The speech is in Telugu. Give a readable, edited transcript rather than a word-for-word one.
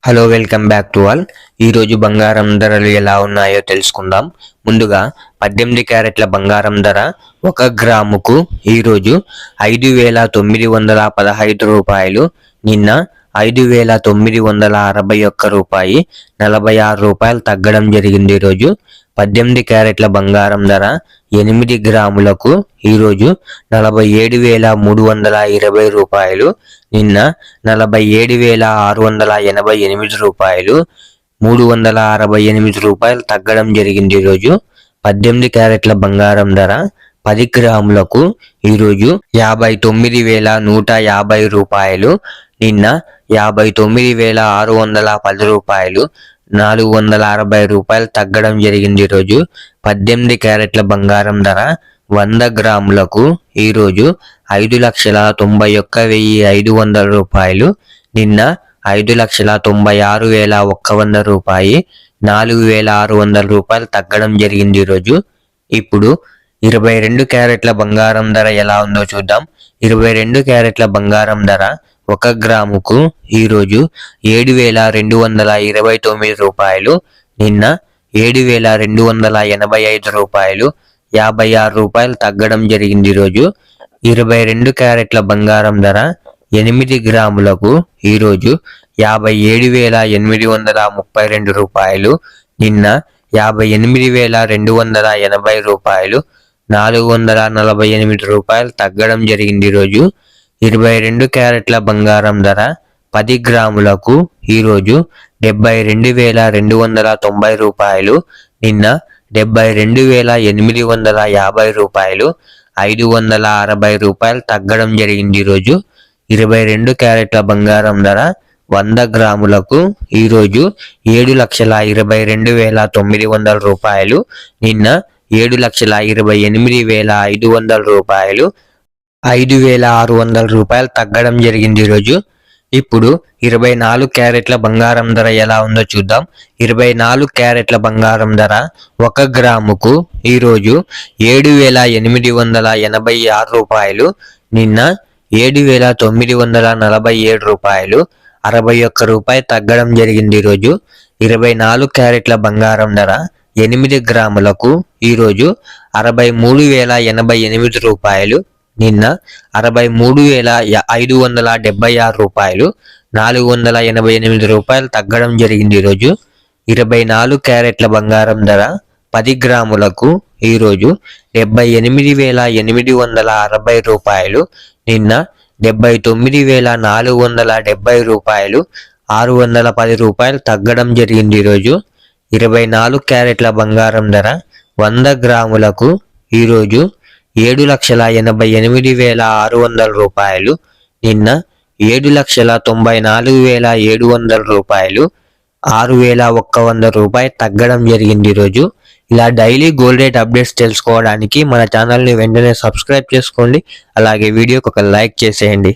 Hello welcome back to all. ఈరోజు బంగారం ధరలు ఎలా ఉన్నాయో తెలుసుకుందాం. ముందుగా 18 క్యారెట్ల బంగారం ధర 1 గ్రాముకు ఈరోజు 5,915 రూపాయలు, నిన్న 5,961 రూపాయి 46 రూపాయలు తగ్గడం జరిగింది. ఈరోజు 18 క్యారెట్ల బంగారం ధర 8 గ్రాములకు ఈరోజు 47,320 రూపాయలు, నిన్న 47,688 రూపాయలు 368 రూపాయలు తగ్గడం జరిగింది. ఈరోజు 18 క్యారెట్ల బంగారం ధర 10 గ్రాములకు ఈరోజు 59,150 రూపాయలు, నిన్న 59,610 రూపాయలు 460 రూపాయలు తగ్గడం జరిగింది. ఈరోజు 18 క్యారెట్ల బంగారం ధర 100 గ్రాములకు ఈరోజు 5,91,500 రూపాయలు, నిన్న 5,96,100 రూపాయి 4,600 రూపాయలు తగ్గడం జరిగింది. ఈరోజు ఇప్పుడు 22 క్యారెట్ల బంగారం ధర ఎలా ఉందో చూద్దాం. 22 క్యారెట్ల బంగారం ధర 1 గ్రాముకు ఈరోజు 7,229 రూపాయలు, నిన్న 7,285 రూపాయలు 56 రూపాయలు తగ్గడం జరిగింది. ఈరోజు 22 క్యారెట్ల బంగారం ధర 8 గ్రాములకు ఈరోజు 57,832 రూపాయలు, నిన్న 58,280 రూపాయలు 448 రూపాయలు తగ్గడం జరిగింది. ఈరోజు 22 క్యారెట్ల బంగారం ధర 10 గ్రాములకు ఈరోజు 72,290 రూపాయలు, నిన్న 72,850 రూపాయలు 560 రూపాయలు తగ్గడం జరిగింది. ఈరోజు 22 క్యారెట్ల బంగారం ధర 100 గ్రాములకు ఈరోజు 7,22,900 రూపాయలు, నిన్న 7,28,500 రూపాయలు 5,600 రూపాయలు తగ్గడం జరిగింది. ఈరోజు ఇప్పుడు 24 క్యారెట్ల బంగారం ధర ఎలా ఉందో చూద్దాం. 24 క్యారెట్ల బంగారం ధర 1 గ్రాముకు ఈరోజు 7,886 రూపాయలు, నిన్న 7,947 రూపాయలు 61 రూపాయలు తగ్గడం జరిగింది. ఈరోజు 24 క్యారెట్ల బంగారం ధర 8 గ్రాములకు ఈరోజు 63,088 రూపాయలు, నిన్న 63,576 రూపాయలు 488 రూపాయలు తగ్గడం జరిగింది. ఈరోజు 24 క్యారెట్ల బంగారం ధర 10 గ్రాములకు ఈరోజు 78,860 రూపాయలు, నిన్న 79,470 రూపాయలు 610 రూపాయలు తగ్గడం జరిగింది. ఈరోజు 24 క్యారెట్ల బంగారం ధర 100 గ్రాములకు ఈరోజు 7,88,600 రూపాయలు, నిన్న 7,94,700 రూపాయలు 6,100 రూపాయలు తగ్గడం జరిగింది. ఈరోజు ఇలా డైలీ గోల్డ్ రేట్ అప్డేట్స్ తెలుసుకోవడానికి మన ఛానల్ని వెంటనే సబ్స్క్రైబ్ చేసుకోండి. అలాగే వీడియోకి ఒక లైక్ చేసేయండి.